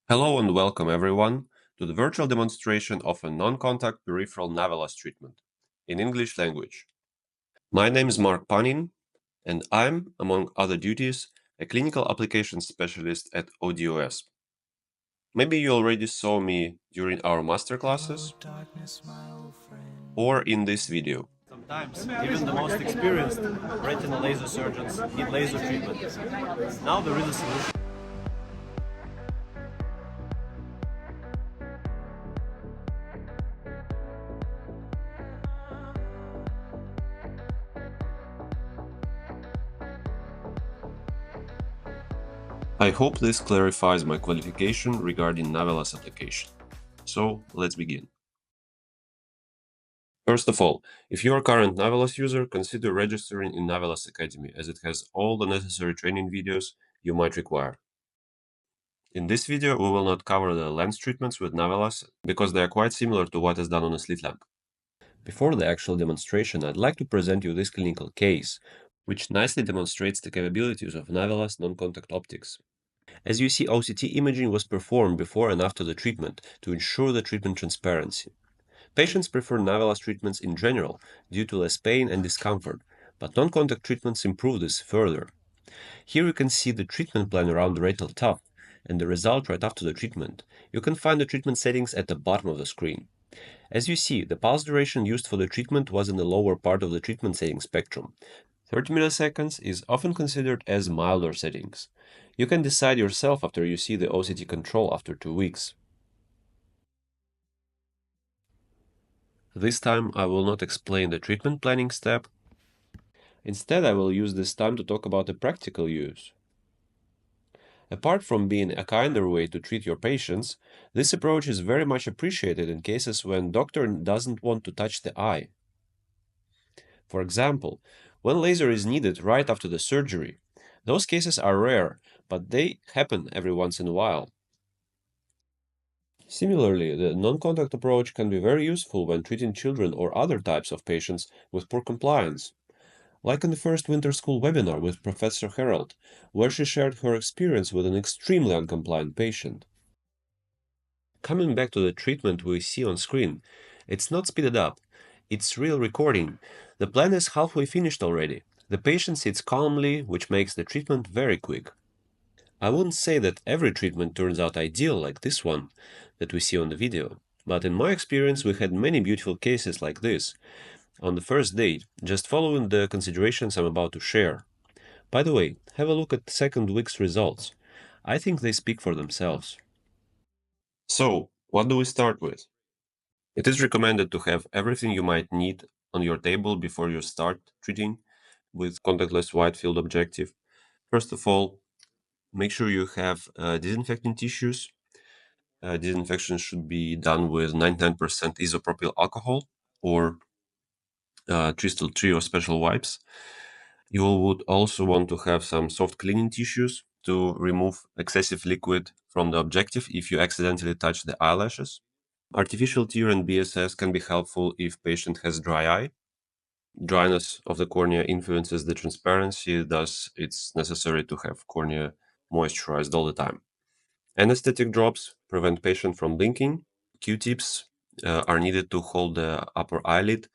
Hello and welcome everyone to the virtual demonstration of a non-contact peripheral Navilas treatment in English language. My name is Mark Panin and I'm, among other duties, a clinical applications specialist at ODOS. Maybe you already saw me during our master classes or in this video. Sometimes, even the most experienced retinal laser surgeons need laser treatment. Now there is a solution. I hope this clarifies my qualification regarding Navilas application. So let's begin. First of all, if you're a current Navilas user, consider registering in Navilas Academy as it has all the necessary training videos you might require. In this video, we will not cover the lens treatments with Navilas because they are quite similar to what is done on a slit lamp. Before the actual demonstration, I'd like to present you this clinical case, which nicely demonstrates the capabilities of Navilas non-contact optics. As you see, OCT imaging was performed before and after the treatment to ensure the treatment transparency. Patients prefer Navilas treatments in general due to less pain and discomfort, but non-contact treatments improve this further. Here you can see the treatment plan around the retinal tuft and the result right after the treatment. You can find the treatment settings at the bottom of the screen. As you see, the pulse duration used for the treatment was in the lower part of the treatment setting spectrum. 30 milliseconds is often considered as milder settings. You can decide yourself after you see the OCT control after 2 weeks. This time I will not explain the treatment planning step. Instead, I will use this time to talk about the practical use. Apart from being a kinder way to treat your patients, this approach is very much appreciated in cases when doctor doesn't want to touch the eye. For example, when laser is needed right after the surgery. Those cases are rare, but they happen every once in a while. Similarly, the non-contact approach can be very useful when treating children or other types of patients with poor compliance. Like in the first winter school webinar with Professor Harold, where she shared her experience with an extremely uncompliant patient. Coming back to the treatment we see on screen, it's not speeded up, it's real recording. The plan is halfway finished already. The patient sits calmly, which makes the treatment very quick. I wouldn't say that every treatment turns out ideal like this one that we see on the video, but in my experience we had many beautiful cases like this on the first day, just following the considerations I'm about to share. By the way, have a look at the second week's results. I think they speak for themselves. So, what do we start with? It is recommended to have everything you might need on your table before you start treating with contactless wide field objective. First of all, make sure you have disinfecting tissues. Disinfection should be done with 99% isopropyl alcohol or Crystal Trio special wipes. You would also want to have some soft cleaning tissues to remove excessive liquid from the objective if you accidentally touch the eyelashes. Artificial tear and BSS can be helpful if patient has dry eye. Dryness of the cornea influences the transparency, thus it's necessary to have cornea moisturized all the time. Anesthetic drops prevent patient from blinking. Q-tips are needed to hold the upper eyelid.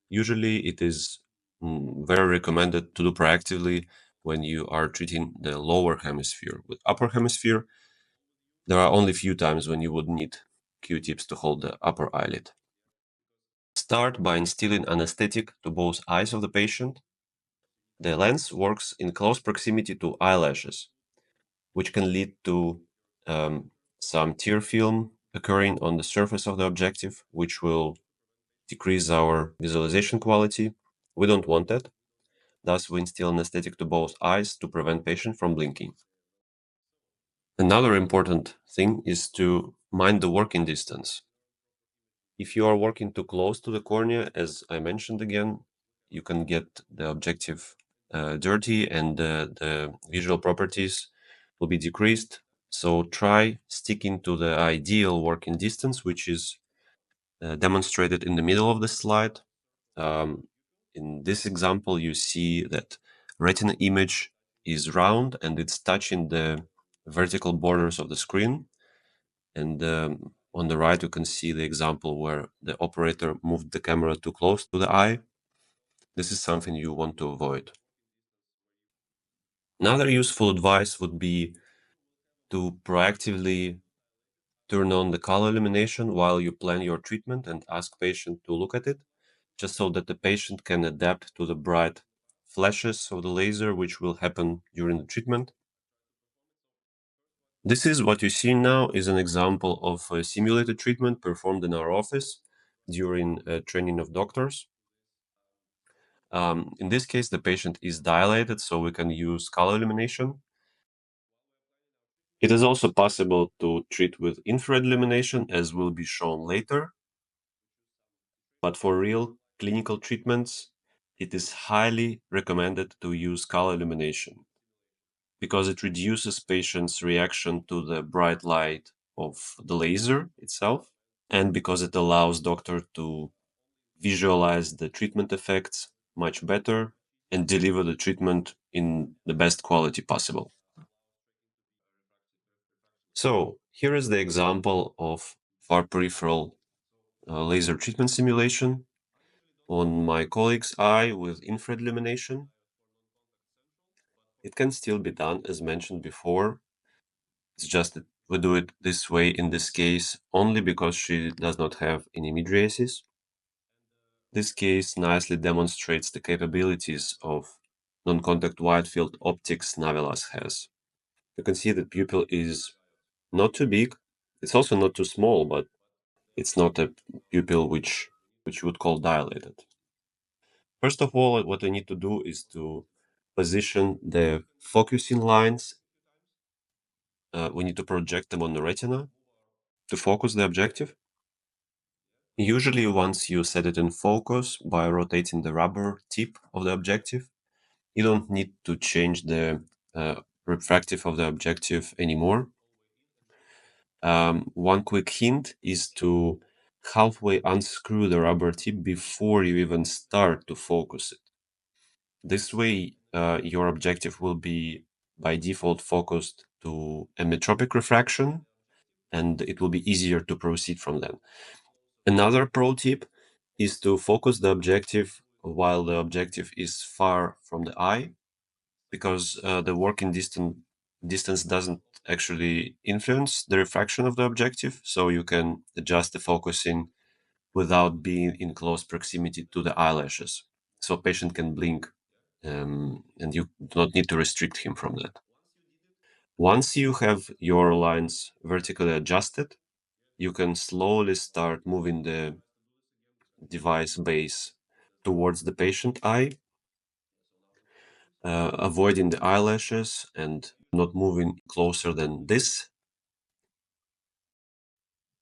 Usually it is very recommended to do proactively when you are treating the lower hemisphere. With upper hemisphere, there are only few times when you would need Q-tips to hold the upper eyelid. Start by instilling anesthetic to both eyes of the patient. The lens works in close proximity to eyelashes, which can lead to some tear film occurring on the surface of the objective, which will decrease our visualization quality. We don't want that. Thus, we instill anesthetic to both eyes to prevent patient from blinking. Another important thing is to mind the working distance. If you are working too close to the cornea, as I mentioned again, you can get the objective dirty and the visual properties will be decreased. So try sticking to the ideal working distance, which is demonstrated in the middle of the slide. In this example, you see that retina image is round and it's touching the vertical borders of the screen. And on the right, you can see the example where the operator moved the camera too close to the eye. This is something you want to avoid. Another useful advice would be to proactively turn on the color illumination while you plan your treatment and ask patient to look at it, just so that the patient can adapt to the bright flashes of the laser which will happen during the treatment. This is what you see now is an example of a simulated treatment performed in our office during training of doctors. In this case, the patient is dilated, so we can use color illumination. It is also possible to treat with infrared illumination, as will be shown later. But for real clinical treatments, it is highly recommended to use color illumination because it reduces patients' reaction to the bright light of the laser itself, and because it allows doctor to visualize the treatment effects much better and deliver the treatment in the best quality possible. So here is the example of far peripheral laser treatment simulation on my colleague's eye with infrared illumination. It can still be done as mentioned before. It's just that we do it this way in this case only because she does not have any mydriasis. This case nicely demonstrates the capabilities of non-contact wide field optics Navilas has. You can see the pupil is not too big. It's also not too small, but it's not a pupil which you would call dilated. First of all, what I need to do is to position the focusing lines. We need to project them on the retina to focus the objective. Usually, once you set it in focus by rotating the rubber tip of the objective, you don't need to change the refractive of the objective anymore. One quick hint is to halfway unscrew the rubber tip before you even start to focus it. This way, your objective will be by default focused to emmetropic refraction, and it will be easier to proceed from then. Another pro tip is to focus the objective while the objective is far from the eye, because the working distance doesn't actually influence the refraction of the objective, so you can adjust the focusing without being in close proximity to the eyelashes. So patient can blink, and you do not need to restrict him from that. Once you have your lines vertically adjusted, you can slowly start moving the device base towards the patient eye, avoiding the eyelashes and not moving closer than this.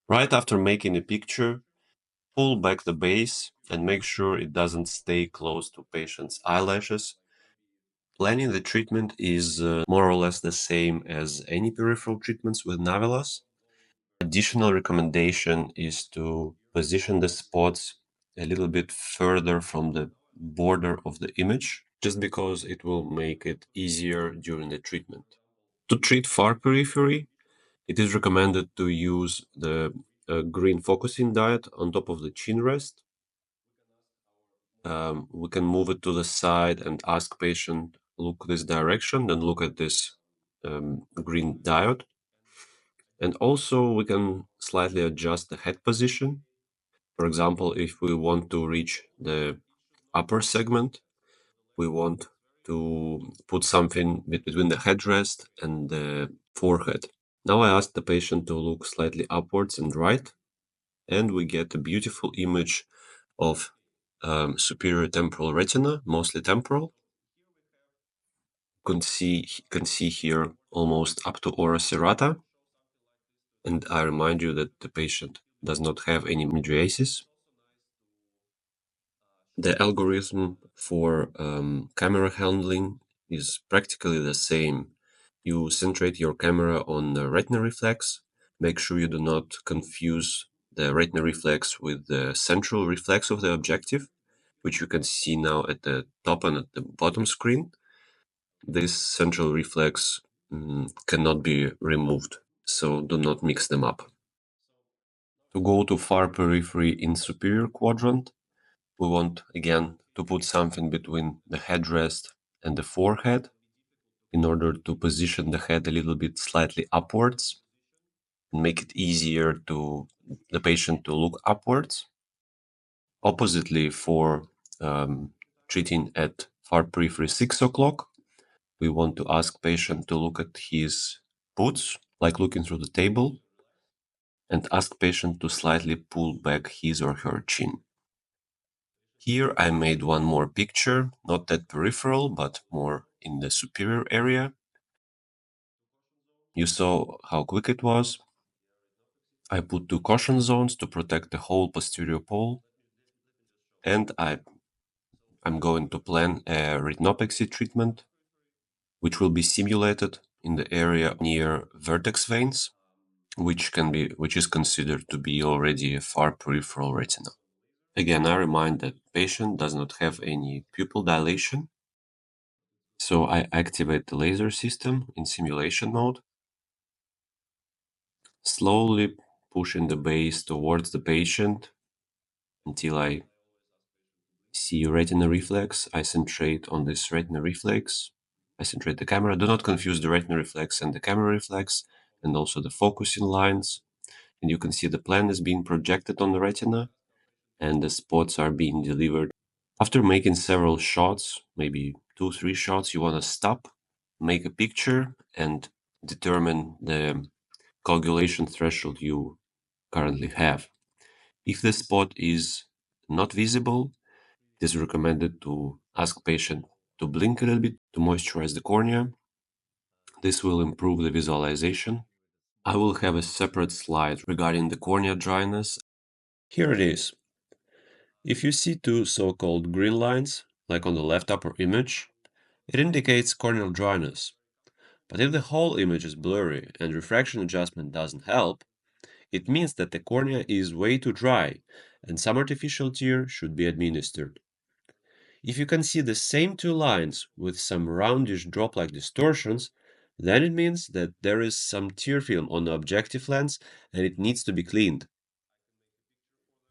Right after making a picture, pull back the base and make sure it doesn't stay close to patient's eyelashes. Planning the treatment is more or less the same as any peripheral treatments with Navilas. Additional recommendation is to position the spots a little bit further from the border of the image, just because it will make it easier during the treatment. To treat far periphery, it is recommended to use the green focusing diode on top of the chin rest. We can move it to the side and ask patient look this direction, then look at this green diode. And also we can slightly adjust the head position. For example, if we want to reach the upper segment, we want to put something between the headrest and the forehead. Now I ask the patient to look slightly upwards and right, and we get a beautiful image of superior temporal retina, mostly temporal. You can see here almost up to ora serrata, and I remind you that the patient does not have any mydriasis. The algorithm for camera handling is practically the same. You centrate your camera on the retina reflex. Make sure you do not confuse the retina reflex with the central reflex of the objective, which you can see now at the top and at the bottom screen. This central reflex cannot be removed, so do not mix them up. To go to far periphery in superior quadrant, we want again to put something between the headrest and the forehead in order to position the head a little bit slightly upwards and make it easier to the patient to look upwards. Oppositely, for treating at far periphery 6 o'clock, we want to ask patient to look at his boots, like looking through the table, and ask patient to slightly pull back his or her chin. Here I made one more picture, not that peripheral, but more in the superior area. You saw how quick it was. I put 2 caution zones to protect the whole posterior pole, and I'm going to plan a retinopexy treatment, which will be simulated in the area near vertex veins, which is considered to be already a far peripheral retina. Again, I remind that patient does not have any pupil dilation, so I activate the laser system in simulation mode, slowly pushing the base towards the patient until I see retina reflex. I centrate on this retina reflex. I centrate the camera. Do not confuse the retina reflex and the camera reflex, and also the focusing lines. And you can see the plan is being projected on the retina, and the spots are being delivered. After making several shots, maybe 2-3 shots, you want to stop, make a picture, and determine the coagulation threshold you currently have. If the spot is not visible, it is recommended to ask patient to blink a little bit to moisturize the cornea. This will improve the visualization. I will have a separate slide regarding the cornea dryness. Here it is. If you see 2 so-called green lines, like on the left upper image, it indicates corneal dryness. But if the whole image is blurry and refraction adjustment doesn't help, it means that the cornea is way too dry and some artificial tear should be administered. If you can see the same 2 lines with some roundish drop-like distortions, then it means that there is some tear film on the objective lens and it needs to be cleaned.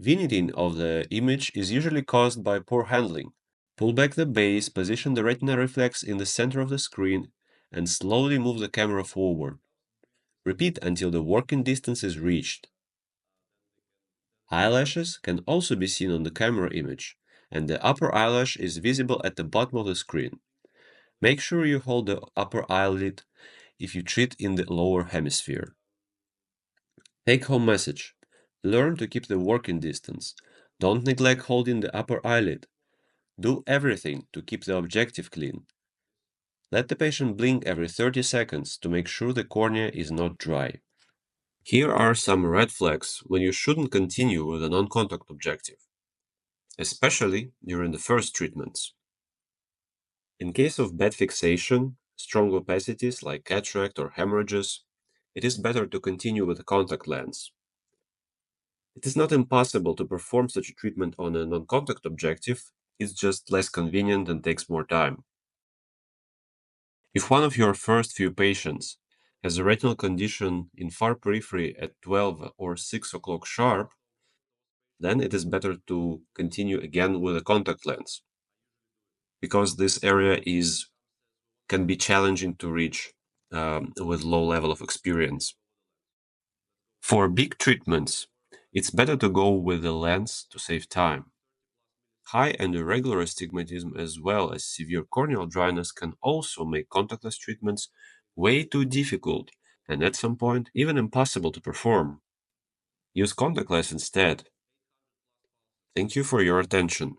Vignetting of the image is usually caused by poor handling. Pull back the base, position the retina reflex in the center of the screen, and slowly move the camera forward. Repeat until the working distance is reached. Eyelashes can also be seen on the camera image, and the upper eyelash is visible at the bottom of the screen. Make sure you hold the upper eyelid if you treat in the lower hemisphere. Take-home message. Learn to keep the working distance. Don't neglect holding the upper eyelid. Do everything to keep the objective clean. Let the patient blink every 30 seconds to make sure the cornea is not dry. Here are some red flags when you shouldn't continue with a non-contact objective, especially during the first treatments. In case of bad fixation, strong opacities like cataract or hemorrhages, it is better to continue with a contact lens. It is not impossible to perform such a treatment on a non-contact objective, it's just less convenient and takes more time. If one of your first few patients has a retinal condition in far periphery at 12 or 6 o'clock sharp, then it is better to continue again with a contact lens, because this area can be challenging to reach with low level of experience. For big treatments, it's better to go with a lens to save time. High and irregular astigmatism as well as severe corneal dryness can also make contactless treatments way too difficult and at some point even impossible to perform. Use contactless instead. Thank you for your attention.